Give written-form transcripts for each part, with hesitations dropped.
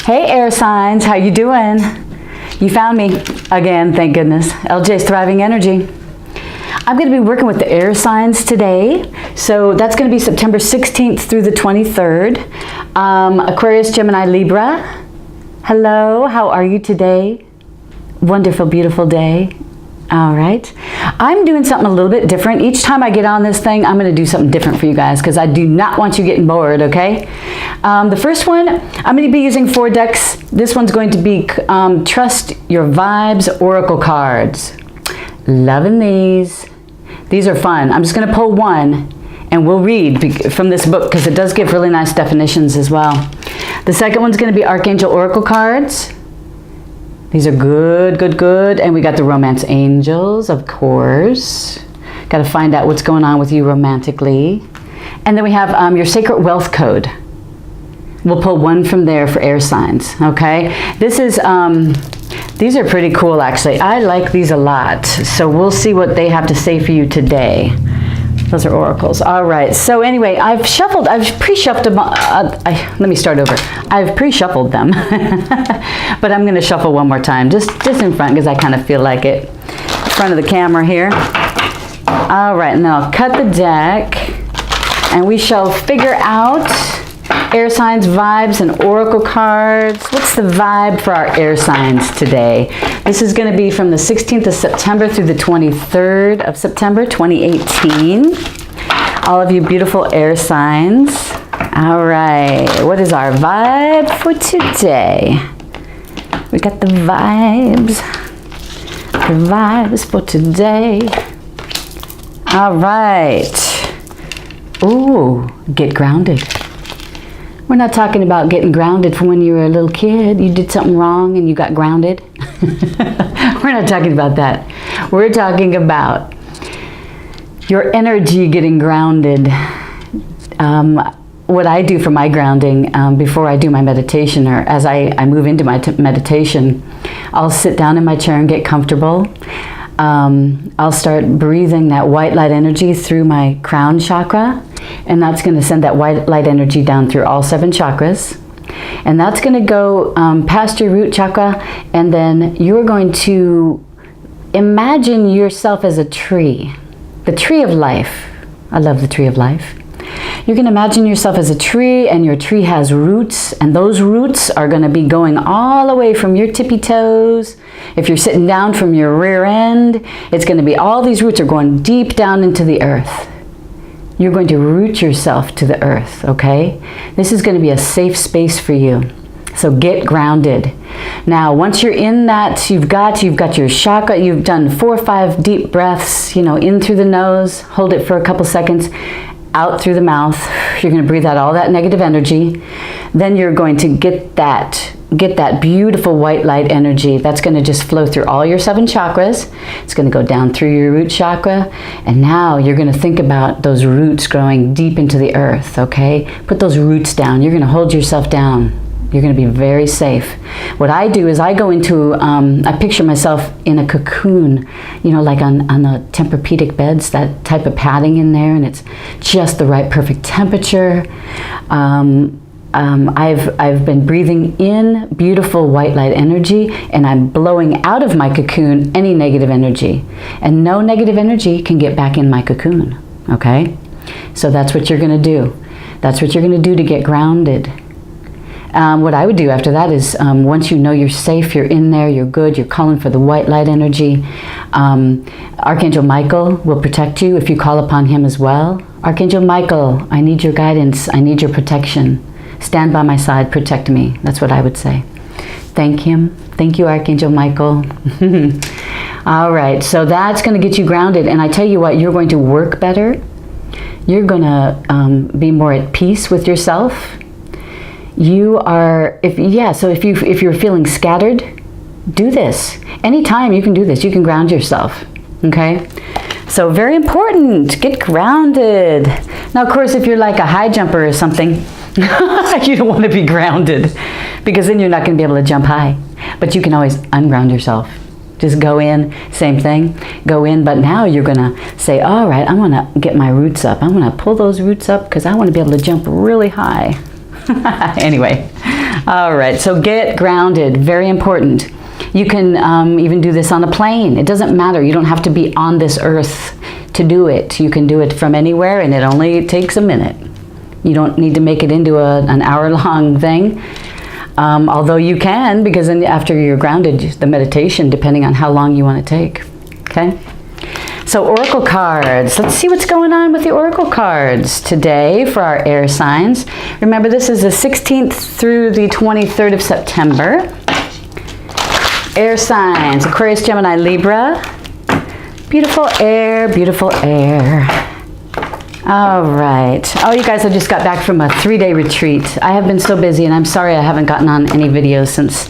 Hey air signs, how you doing? You found me again, thank goodness. LJ's Thriving Energy. I'm going to be working with the air signs today. So that's going to be September 16th through the 23rd. Aquarius, Gemini, Libra. Hello, how are you today? Wonderful, beautiful day. All right. I'm doing something a little bit different. Each time I get on this thing, I'm going to do something different for you guys because I do not want you getting bored, okay? The first one, I'm going to be using 4 decks. This one's going to be Trust Your Vibes Oracle cards. Loving these. These are fun. I'm just going to pull one and we'll read from this book because it does give really nice definitions as well. The second one's going to be Archangel Oracle cards. These are good, good, good. And we got the Romance Angels, of course. Got to find out what's going on with you romantically. And then we have your Sacred Wealth Code. We'll pull one from there for air signs, okay? This is, these are pretty cool, actually. I like these a lot. So we'll see what they have to say for you today. Those are oracles. All right. So anyway, I've pre-shuffled them. Let me start over. I've pre-shuffled them, but I'm going to shuffle one more time, just in front because I kind of feel like it. In front of the camera here. All right. And then I'll cut the deck, and we shall figure out air signs, vibes, and oracle cards. What's the vibe for our air signs today? This is going to be from the 16th of September through the 23rd of September, 2018. All of you beautiful air signs. All right. What is our vibe for today? We got the vibes. The vibes for today. All right. Ooh, get grounded. We're not talking about getting grounded from when you were a little kid. You did something wrong and you got grounded. We're not talking about that. We're talking about your energy getting grounded. What I do for my grounding before I do my meditation, or as I move into my meditation, I'll sit down in my chair and get comfortable. I'll start breathing that white light energy through my crown chakra. And that's going to send that white light energy down through all 7 chakras. And that's going to go past your root chakra. And then you're going to imagine yourself as a tree. The tree of life. I love the tree of life. You can imagine yourself as a tree, and your tree has roots. And those roots are going to be going all the way from your tippy toes. If you're sitting down, from your rear end, it's going to be all these roots are going deep down into the earth. You're going to root yourself to the earth, okay? This is going to be a safe space for you. So get grounded. Now, once you're in that, you've got your chakra, you've done 4 or 5 deep breaths, in through the nose, hold it for a couple seconds, out through the mouth. You're going to breathe out all that negative energy. Then you're going to get that beautiful white light energy. That's going to just flow through all your 7 chakras. It's going to go down through your root chakra. And now you're going to think about those roots growing deep into the earth, okay? Put those roots down. You're going to hold yourself down. You're going to be very safe. What I do is I go into, I picture myself in a cocoon, like on the Tempur-Pedic beds, that type of padding in there, and it's just the right perfect temperature. I've been breathing in beautiful white light energy, and I'm blowing out of my cocoon any negative energy. And no negative energy can get back in my cocoon, okay? So that's what you're going to do. That's what you're going to do to get grounded. What I would do after that is, once you know you're safe, you're in there, you're good, you're calling for the white light energy, Archangel Michael will protect you if you call upon him as well. Archangel Michael, I need your guidance, I need your protection. Stand by my side, protect me. That's what I would say. Thank him. Thank you, Archangel Michael. All right, so that's going to get you grounded. And I tell you what, you're going to work better. You're going to be more at peace with yourself. You are, if you're feeling scattered, do this. Anytime you can do this, you can ground yourself, okay? So very important, get grounded. Now, of course, if you're like a high jumper or something, you don't want to be grounded because then you're not going to be able to jump high. But you can always unground yourself. Just go in, same thing, go in. But now you're going to say, all right, I want to get my roots up. I want to pull those roots up because I want to be able to jump really high. Anyway, All right, so get grounded, very important. You can even do this on a plane. It doesn't matter. You don't have to be on this earth to do it. You can do it from anywhere, and it only takes a minute. You don't need to make it into an hour-long thing. Although you can, because then after you're grounded, the meditation, depending on how long you want to take. Okay? So oracle cards. Let's see what's going on with the oracle cards today for our air signs. Remember, this is the 16th through the 23rd of September. Air signs, Aquarius, Gemini, Libra. Beautiful air, beautiful air. All right. Oh, you guys, I just got back from a 3-day retreat. I have been so busy, and I'm sorry I haven't gotten on any videos since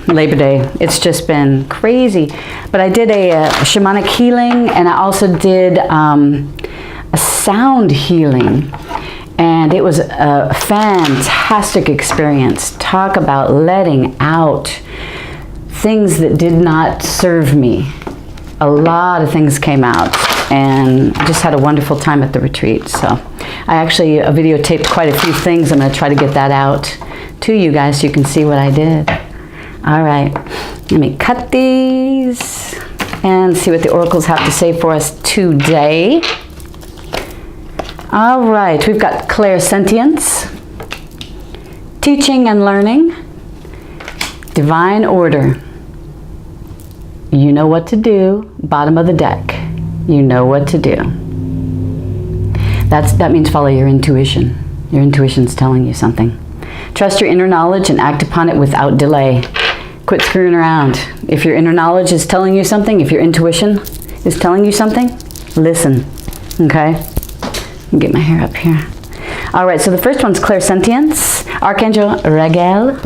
Labor Day. It's just been crazy. But I did a shamanic healing, and I also did a sound healing. And it was a fantastic experience. Talk about letting out things that did not serve me. A lot of things came out, and just had a wonderful time at the retreat. So I actually videotaped quite a few things. I'm going to try to get that out to you guys so you can see what I did. All right, let me cut these and see what the oracles have to say for us today. All right, we've got clairsentience, teaching and learning, divine order. You know what to do. Bottom of the deck. You know what to do. That means follow your intuition. Your intuition's telling you something. Trust your inner knowledge and act upon it without delay. Quit screwing around. If your inner knowledge is telling you something, if your intuition is telling you something, listen. Okay? Let me get my hair up here. All right, so the first one's clairsentience. Archangel Raguel,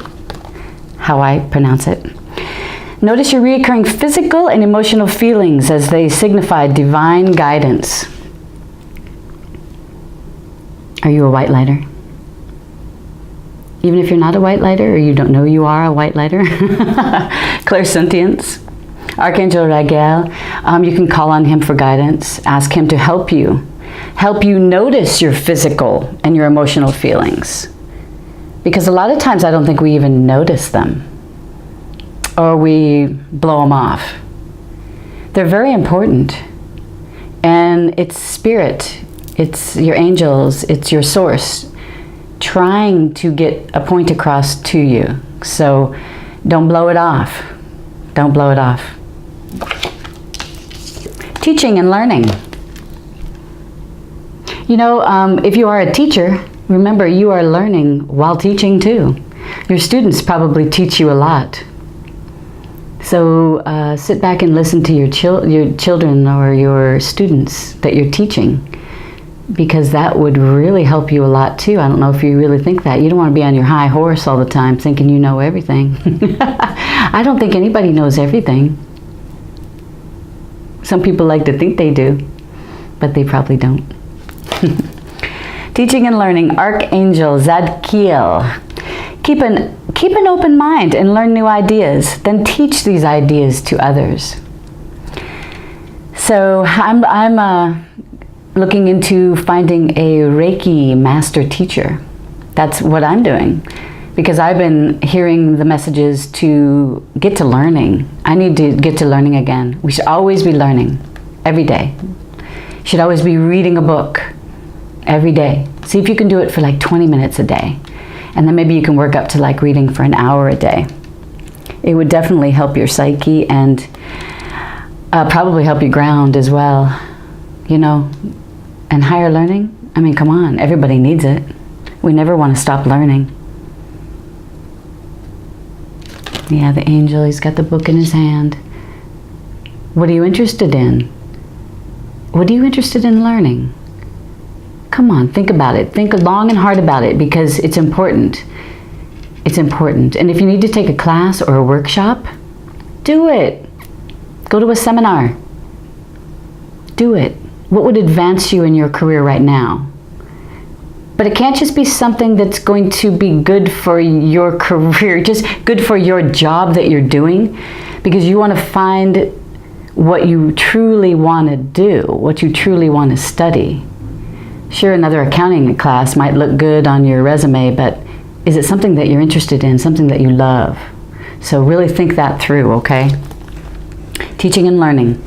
how I pronounce it. Notice your recurring physical and emotional feelings as they signify divine guidance. Are you a white lighter? Even if you're not a white lighter, or you don't know you are a white lighter. Clairsentience. Archangel Raguel, you can call on him for guidance. Ask him to help you. Help you notice your physical and your emotional feelings. Because a lot of times I don't think we even notice them. Or we blow them off. They're very important. And it's spirit, it's your angels, it's your source trying to get a point across to you. So don't blow it off. Don't blow it off. Teaching and learning. You know, if you are a teacher, remember you are learning while teaching too. Your students probably teach you a lot. So sit back and listen to your children or your students that you're teaching, because that would really help you a lot too. I don't know if you really think that. You don't want to be on your high horse all the time thinking you know everything. I don't think anybody knows everything. Some people like to think they do, but they probably don't. Teaching and learning, Archangel Zadkiel. Keep an open mind and learn new ideas, then teach these ideas to others. So I'm looking into finding a Reiki master teacher. That's what I'm doing, because I've been hearing the messages to get to learning. I need to get to learning again. We should always be learning every day. Should always be reading a book every day. See if you can do it for like 20 minutes a day. And then maybe you can work up to like reading for an hour a day. It would definitely help your psyche and probably help you ground as well. You know, and higher learning, I mean, come on, everybody needs it. We never want to stop learning. Yeah, the angel, he's got the book in his hand. What are you interested in? What are you interested in learning? Come on, think about it. Think long and hard about it, because it's important. It's important. And if you need to take a class or a workshop, do it. Go to a seminar. Do it. What would advance you in your career right now? But it can't just be something that's going to be good for your career, just good for your job that you're doing, because you want to find what you truly want to do, what you truly want to study. Sure, another accounting class might look good on your resume, but Is it something that you're interested in, something that you love? So really think that through, okay? Teaching and learning.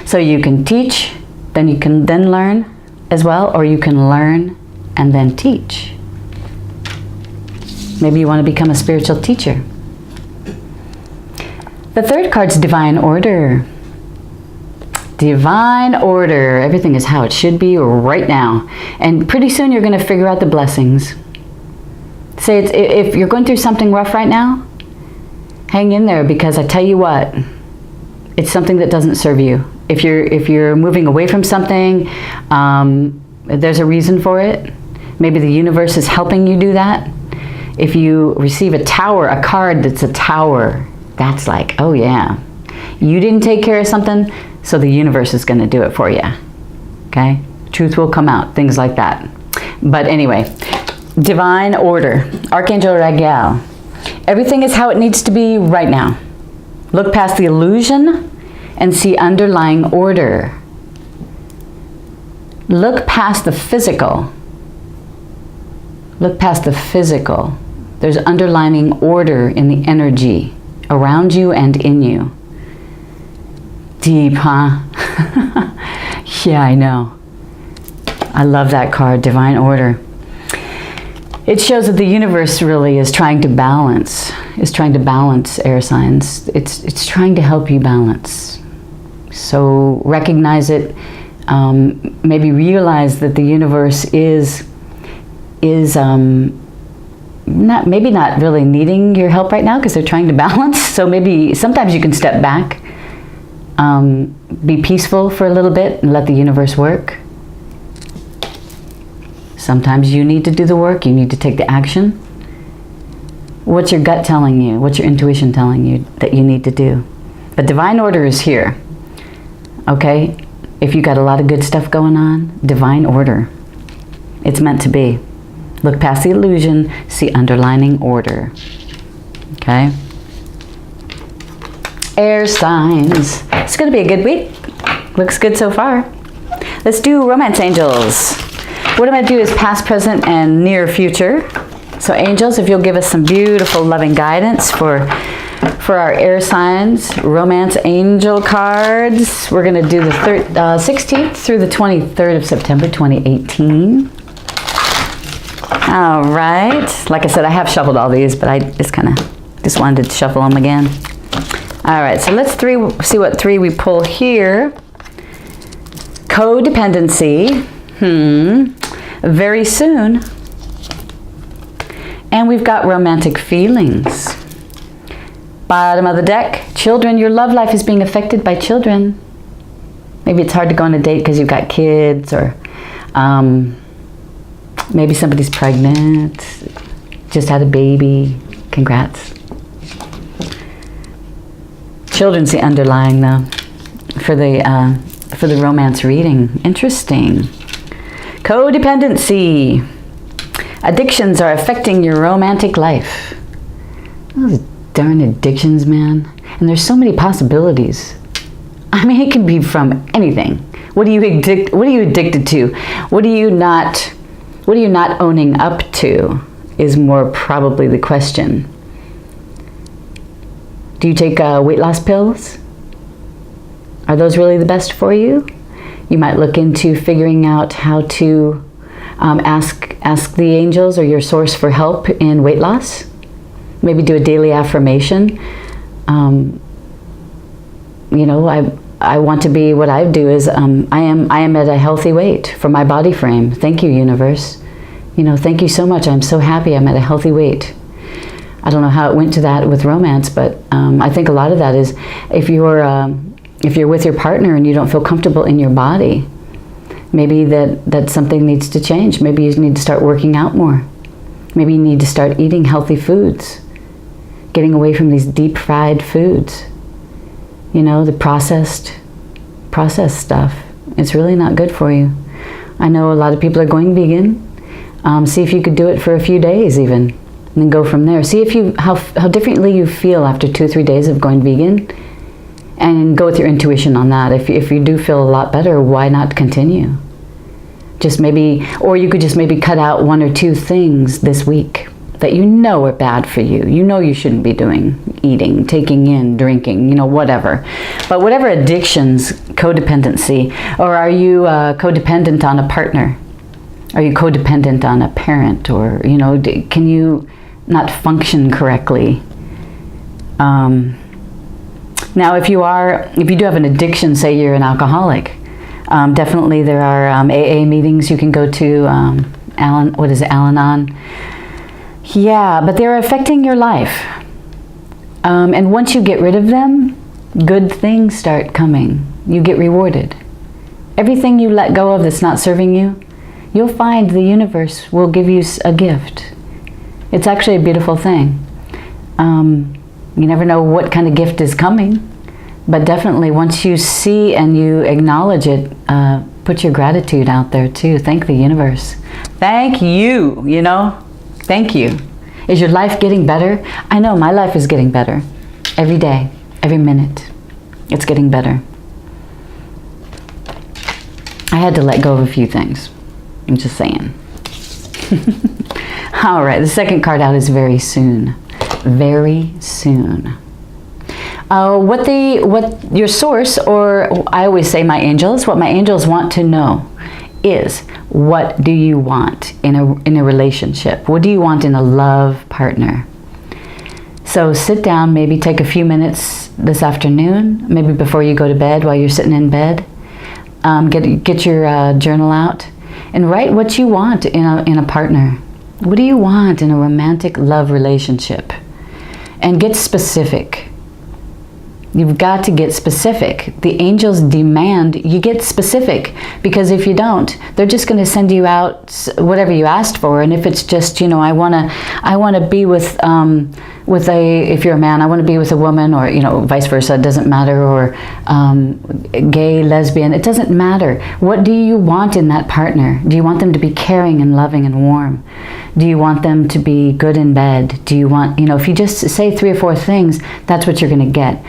So you can teach, then you can then learn as well, or you can learn and then teach. Maybe you want to become a spiritual teacher. The third card's divine order. Divine order. Everything is how it should be right now. And pretty soon you're going to figure out the blessings. Say if you're going through something rough right now, hang in there, because I tell you what, it's something that doesn't serve you. If you're moving away from something, there's a reason for it. Maybe the universe is helping you do that. If you receive a tower, a card that's a tower, that's like, oh yeah, you didn't take care of something, so the universe is going to do it for you. Okay? Truth will come out, things like that. But anyway, divine order. Archangel Raguel. Everything is how it needs to be right now. Look past the illusion and see underlying order. Look past the physical. Look past the physical. There's underlying order in the energy around you and in you. Deep, huh? Yeah, I know. I love that card, divine order. It shows that the universe really is trying to balance, air signs. It's trying to help you balance. So recognize it, maybe realize that the universe is not really needing your help right now because they're trying to balance. So maybe sometimes you can step back, be peaceful for a little bit and let the universe work. Sometimes you need to do the work, you need to take the action. What's your gut telling you? What's your intuition telling you that you need to do? But divine order is here, okay? If you got a lot of good stuff going on, divine order. It's meant to be. Look past the illusion, see underlining order, okay? Air signs. It's gonna be a good week. Looks good so far. Let's do romance angels. What I'm going to do is past, present, and near future. So angels, if you'll give us some beautiful loving guidance for our air signs, romance angel cards. We're going to do the 16th through the 23rd of September 2018. All right. Like I said, I have shuffled all these, but I just wanted to shuffle them again. All right. So let's see what three we pull here. Codependency. Very soon. And we've got romantic feelings. Bottom of the deck, children. Your love life is being affected by children. Maybe it's hard to go on a date because you've got kids, or maybe somebody's pregnant, just had a baby. Congrats. Children's the underlying though for the romance reading. Interesting. Codependency. Addictions are affecting your romantic life. Those darn addictions, man. And there's so many possibilities. I mean, it can be from anything. What are you addicted to? What are you not owning up to is more probably the question. Do you take weight loss pills? Are those really the best for you? You might look into figuring out how to ask the angels or your source for help in weight loss. Maybe do a daily affirmation. You know, I want to be, what I do is I am at a healthy weight for my body frame. Thank you, universe. You know, thank you so much. I'm so happy I'm at a healthy weight. I don't know how it went to that with romance, but I think a lot of that is if you're with your partner and you don't feel comfortable in your body, maybe that something needs to change. Maybe you need to start working out more. Maybe you need to start eating healthy foods, getting away from these deep fried foods. You know, the processed stuff. It's really not good for you. I know a lot of people are going vegan. See if you could do it for a few days even, and then go from there. See if how differently you feel after 2 or 3 days of going vegan, and go with your intuition on that. If you do feel a lot better, why not continue? Just maybe, or you could just maybe cut out 1 or 2 things this week that you know are bad for you. You know you shouldn't be doing, eating, taking in, drinking, you know, whatever. But whatever addictions, codependency, or are you codependent on a partner? Are you codependent on a parent? Or, you know, can you not function correctly? Now, if you do have an addiction, say you're an alcoholic, definitely there are AA meetings you can go to, Al-Anon. Yeah, but they're affecting your life. And once you get rid of them, good things start coming. You get rewarded. Everything you let go of that's not serving you, you'll find the universe will give you a gift. It's actually a beautiful thing. You never know what kind of gift is coming, but definitely once you see and you acknowledge it, put your gratitude out there too. Thank the universe. Thank you, you know, thank you. Is your life getting better? I know my life is getting better. Every day, every minute, it's getting better. I had to let go of a few things. I'm just saying. All right, the second card out is very soon. Very soon. What your source, or I always say my angels, what my angels want to know is, what do you want in a relationship? What do you want in a love partner? So sit down, maybe take a few minutes this afternoon, maybe before you go to bed, while you're sitting in bed. Get your journal out and write what you want in a partner. What do you want in a romantic love relationship? And get specific. You've got to get specific. The angels demand you get specific, because if you don't, they're just going to send you out whatever you asked for. And if it's just, you know, I want to be with if you're a man, I want to be with a woman, or, you know, vice versa, it doesn't matter, or gay, lesbian, it doesn't matter. What do you want in that partner? Do you want them to be caring and loving and warm? Do you want them to be good in bed? Do you want, you know, if you just say 3 or 4 things, that's what you're going to get.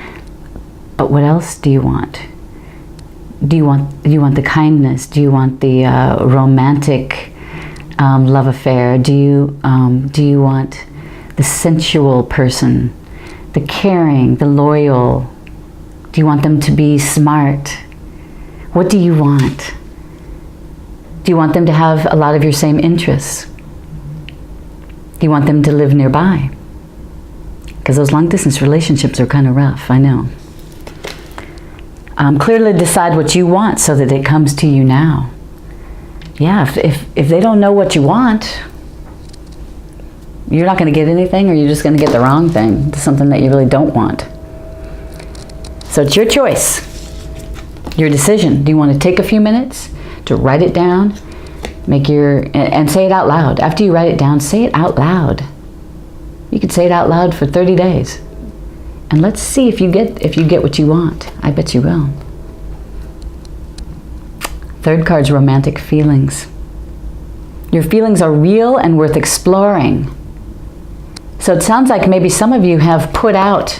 But what else do you want? Do you want the kindness? Do you want the romantic love affair? Do you want the sensual person, the caring, the loyal? Do you want them to be smart? What do you want? Do you want them to have a lot of your same interests? Do you want them to live nearby? Because those long distance relationships are kind of rough, I know. Clearly decide what you want so that it comes to you now. Yeah, if they don't know what you want, you're not going to get anything, or you're just going to get the wrong thing, something that you really don't want. So it's your choice, your decision. Do you want to take a few minutes to write it down, and say it out loud? After you write it down, say it out loud. You could say it out loud for 30 days. And let's see if you get what you want. I bet you will. Third card's romantic feelings. Your feelings are real and worth exploring. So it sounds like maybe some of you have put out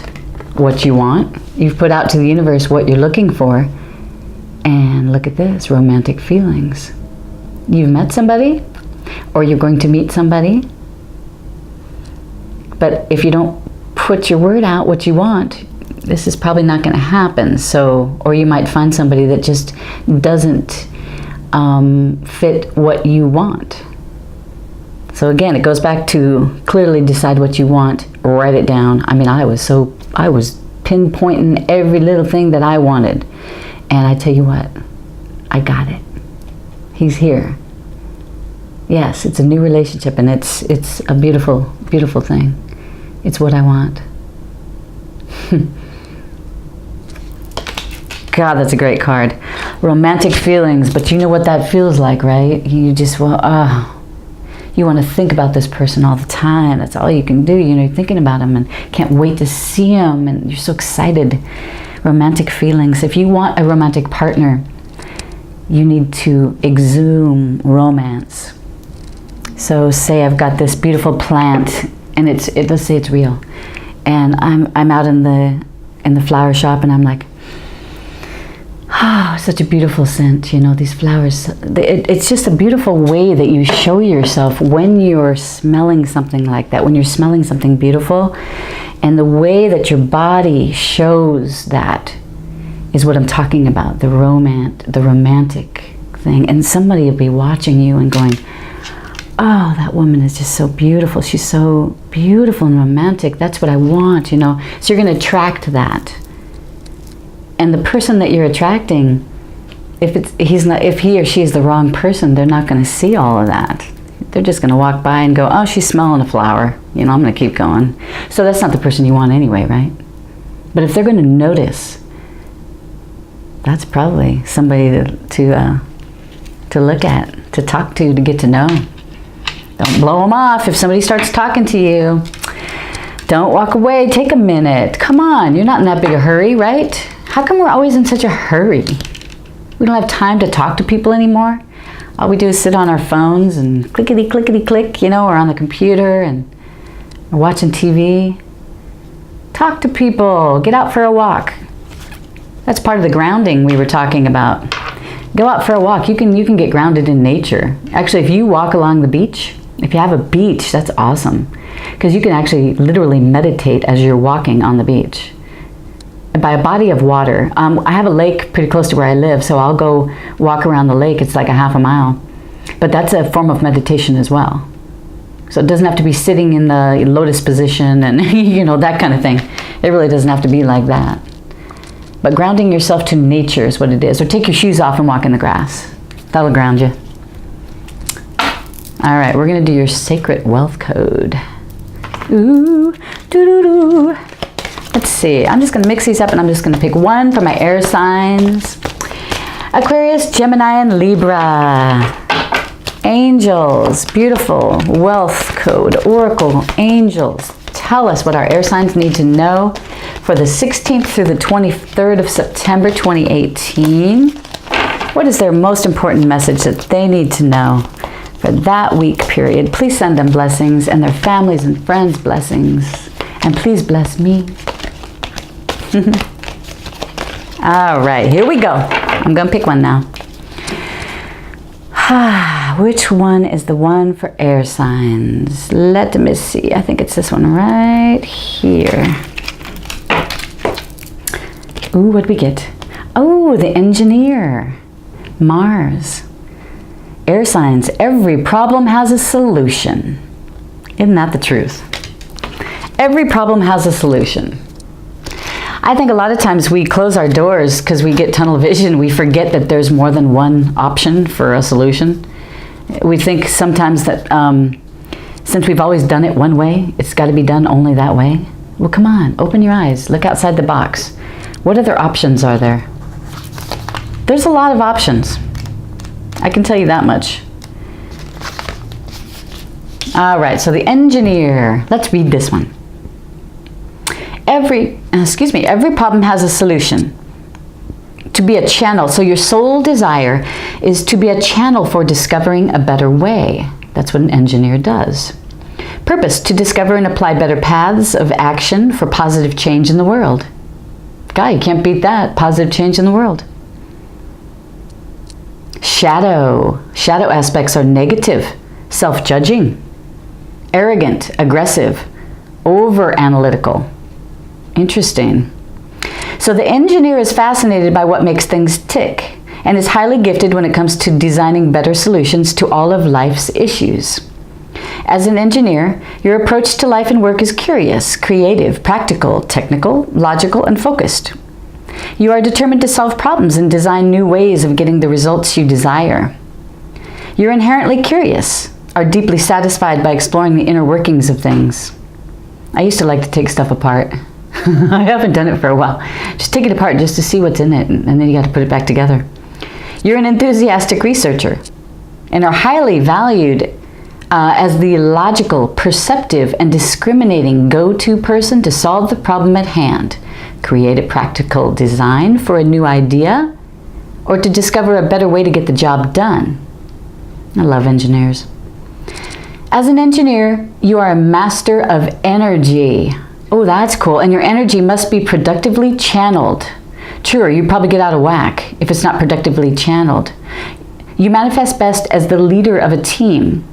what you want. You've put out to the universe what you're looking for. And look at this, romantic feelings. You've met somebody, or you're going to meet somebody. But if you don't put your word out what you want, this is probably not going to happen. So, or you might find somebody that just doesn't fit what you want. So again, it goes back to clearly decide what you want, write it down. I mean, I was pinpointing every little thing that I wanted. And I tell you what, I got it. He's here. Yes, it's a new relationship, and it's a beautiful, beautiful thing. It's what I want. God, that's a great card. Romantic feelings, but you know what that feels like, right? You just want, you want to think about this person all the time. That's all you can do. You know, you're thinking about them and can't wait to see them, and you're so excited. Romantic feelings. If you want a romantic partner, you need to exhume romance. So say I've got this beautiful plant, and let's say it's real, and I'm out in the flower shop, and I'm like, Oh, such a beautiful scent, you know, these flowers. It's just a beautiful way that you show yourself when you're smelling something like that, when you're smelling something beautiful. And the way that your body shows that is what I'm talking about, the romantic thing. And somebody will be watching you and going, oh, that woman is just so beautiful. She's so beautiful and romantic. That's what I want, you know. So you're going to attract that. And the person that you're attracting, if he or she is the wrong person, they're not going to see all of that. They're just going to walk by and go, oh, she's smelling a flower. You know, I'm going to keep going. So that's not the person you want anyway, right? But if they're going to notice, that's probably somebody to look at, to talk to get to know. Don't blow them off if somebody starts talking to you. Don't walk away. Take a minute. Come on. You're not in that big a hurry, right? How come we're always in such a hurry? We don't have time to talk to people anymore. All we do is sit on our phones and clickety, clickety, click, you know, or on the computer and we're watching TV. Talk to people. Get out for a walk. That's part of the grounding we were talking about. Go out for a walk. You can get grounded in nature. Actually, if you walk along the beach, if you have a beach, that's awesome. Because you can actually literally meditate as you're walking on the beach. By a body of water. I have a lake pretty close to where I live, so I'll go walk around the lake. It's like a half a mile. But that's a form of meditation as well. So it doesn't have to be sitting in the lotus position and you know, that kind of thing. It really doesn't have to be like that. But grounding yourself to nature is what it is. Or take your shoes off and walk in the grass. That'll ground you. All right, we're going to do your sacred wealth code. Ooh, doo-doo-doo. Let's see, I'm just going to mix these up and I'm just going to pick one for my air signs. Aquarius, Gemini, and Libra. Angels, beautiful wealth code, oracle, angels. Tell us what our air signs need to know for the 16th through the 23rd of September 2018. What is their most important message that they need to know for that week period? Please send them blessings and their families and friends blessings. And please bless me. All right, here we go. I'm going to pick one now. Which one is the one for air signs? Let me see. I think it's this one right here. Ooh, what did we get? Oh, the engineer. Mars. Air signs. Every problem has a solution. Isn't that the truth? Every problem has a solution. I think a lot of times we close our doors because we get tunnel vision. We forget that there's more than one option for a solution. We think sometimes that since we've always done it one way, it's got to be done only that way. Well, come on, open your eyes, look outside the box. What other options are there? There's a lot of options. I can tell you that much. All right, so the engineer. Let's read this one. Every problem has a solution. To be a channel, so your sole desire is to be a channel for discovering a better way. That's what an engineer does. Purpose, to discover and apply better paths of action for positive change in the world. God, you can't beat that, positive change in the world. Shadow. Shadow aspects are negative, self-judging, arrogant, aggressive, over-analytical. Interesting. So the engineer is fascinated by what makes things tick and is highly gifted when it comes to designing better solutions to all of life's issues. As an engineer, your approach to life and work is curious, creative, practical, technical, logical, and focused. You are determined to solve problems and design new ways of getting the results you desire. You're inherently curious, are deeply satisfied by exploring the inner workings of things. I used to like to take stuff apart. I haven't done it for a while. Just take it apart just to see what's in it, and then you got to put it back together. You're an enthusiastic researcher and are highly valued as the logical, perceptive, and discriminating go-to person to solve the problem at hand, create a practical design for a new idea, or to discover a better way to get the job done. I love engineers. As an engineer, you are a master of energy. Oh, that's cool. And your energy must be productively channeled True, or you probably get out of whack if it's not productively channeled. You manifest best as the leader of a team.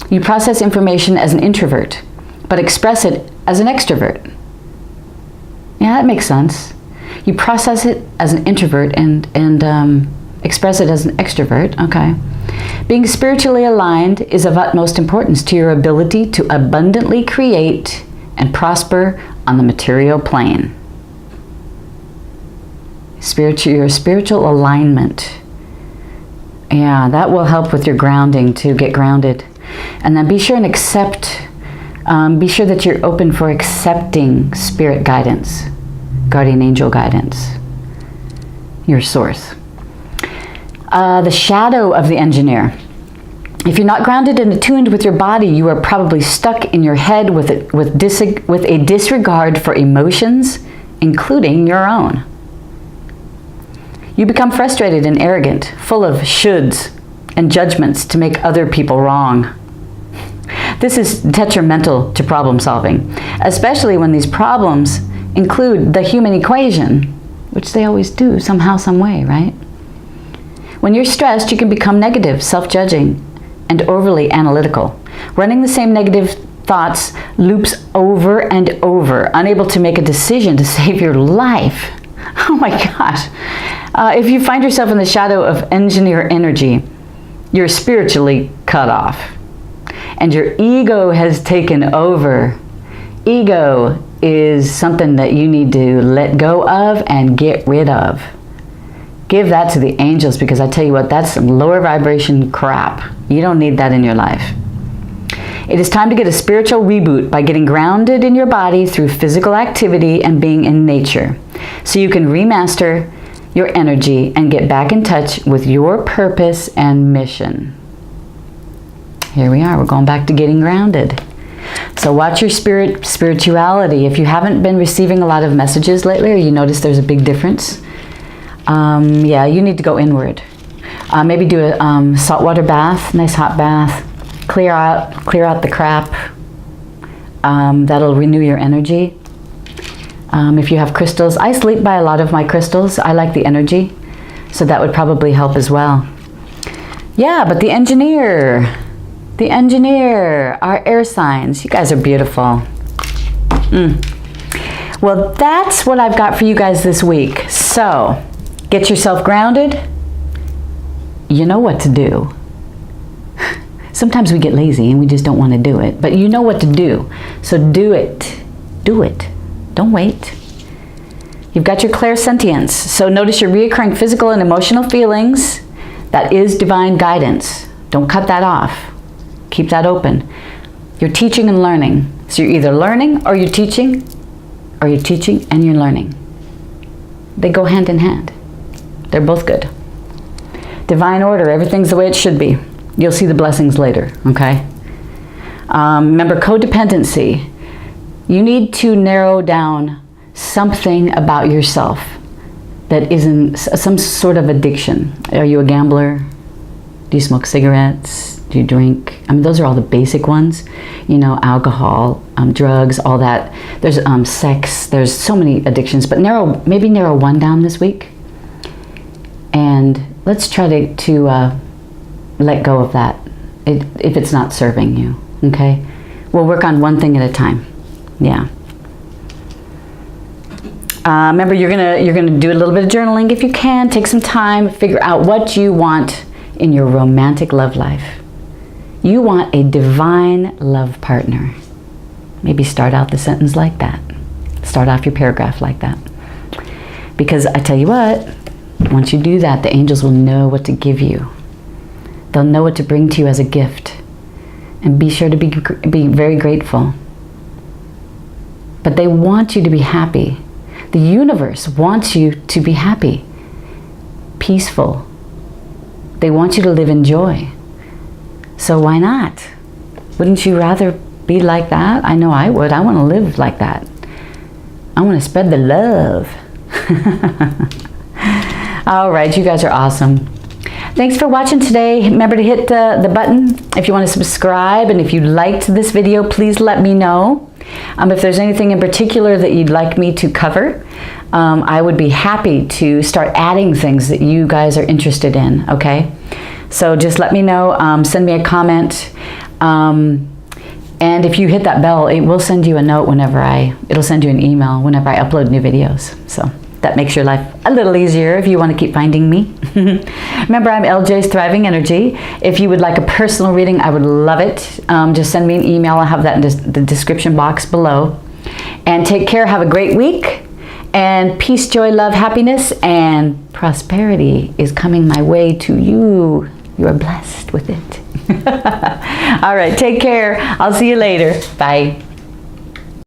You process information as an introvert, but express it as an extrovert. Yeah, that makes sense. You process it as an introvert and express it as an extrovert. Okay. Being spiritually aligned is of utmost importance to your ability to abundantly create and prosper on the material plane. Your spiritual alignment. Yeah, that will help with your grounding, to get grounded. And then be sure and accept, be sure that you're open for accepting spirit guidance, guardian angel guidance, your source. The shadow of the engineer. If you're not grounded and attuned with your body, you are probably stuck in your head with a disregard for emotions, including your own. You become frustrated and arrogant, full of shoulds and judgments to make other people wrong. This is detrimental to problem solving, especially when these problems include the human equation, which they always do somehow, some way, right? When you're stressed, you can become negative, self-judging, and overly analytical. Running the same negative thoughts loops over and over, unable to make a decision to save your life. Oh my gosh. If you find yourself in the shadow of engineer energy, you're spiritually cut off. And your ego has taken over. Ego is something that you need to let go of and get rid of. Give that to the angels, because I tell you what, that's some lower vibration crap. You don't need that in your life. It is time to get a spiritual reboot by getting grounded in your body through physical activity and being in nature, so you can remaster your energy and get back in touch with your purpose and mission. Here we are, we're going back to getting grounded. So watch your spirituality. If you haven't been receiving a lot of messages lately, or you notice there's a big difference, yeah, you need to go inward. Maybe do a saltwater bath, nice hot bath. Clear out the crap. That'll renew your energy. If you have crystals, I sleep by a lot of my crystals. I like the energy, so that would probably help as well. Yeah, but the engineer, our air signs, you guys are beautiful. Well, that's what I've got for you guys this week. So, get yourself grounded. You know what to do. Sometimes we get lazy and we just don't want to do it, but you know what to do. So do it. Do it. Don't wait. You've got your clairsentience. So notice your reoccurring physical and emotional feelings. That is divine guidance. Don't cut that off. Keep that open. You're teaching and learning. So you're either learning or you're teaching and you're learning. They go hand in hand. They're both good. Divine order, everything's the way it should be. You'll see the blessings later, okay? Remember, codependency. You need to narrow down something about yourself that isn't some sort of addiction. Are you a gambler? Do you smoke cigarettes? Do you drink? I mean, those are all the basic ones. You know, alcohol, drugs, all that. There's sex. There's so many addictions. But maybe narrow one down this week. And let's try to let go of that if it's not serving you, okay? We'll work on one thing at a time. Yeah. Remember, you're gonna do a little bit of journaling if you can. Take some time, figure out what you want in your romantic love life. You want a divine love partner. Maybe start out the sentence like that. Start off your paragraph like that. Because I tell you what, once you do that, the angels will know what to give you. They'll know what to bring to you as a gift. And be sure to be very grateful. But they want you to be happy. The universe wants you to be happy, peaceful. They want you to live in joy. So why not? Wouldn't you rather be like that? I know I would. I want to live like that. I want to spread the love. All right, you guys are awesome. Thanks for watching today. Remember to hit the button if you want to subscribe, and if you liked this video, please let me know. If there's anything in particular that you'd like me to cover, I would be happy to start adding things that you guys are interested in, okay? So just let me know, send me a comment, and if you hit that bell, it will send you a note it'll send you an email whenever I upload new videos. So that makes your life a little easier if you want to keep finding me. Remember, I'm LJ's Thriving Energy. If you would like a personal reading, I would love it. Just send me an email. I'll have that in the description box below. And take care. Have a great week. And peace, joy, love, happiness, and prosperity is coming my way to you. You are blessed with it. All right, take care. I'll see you later. Bye.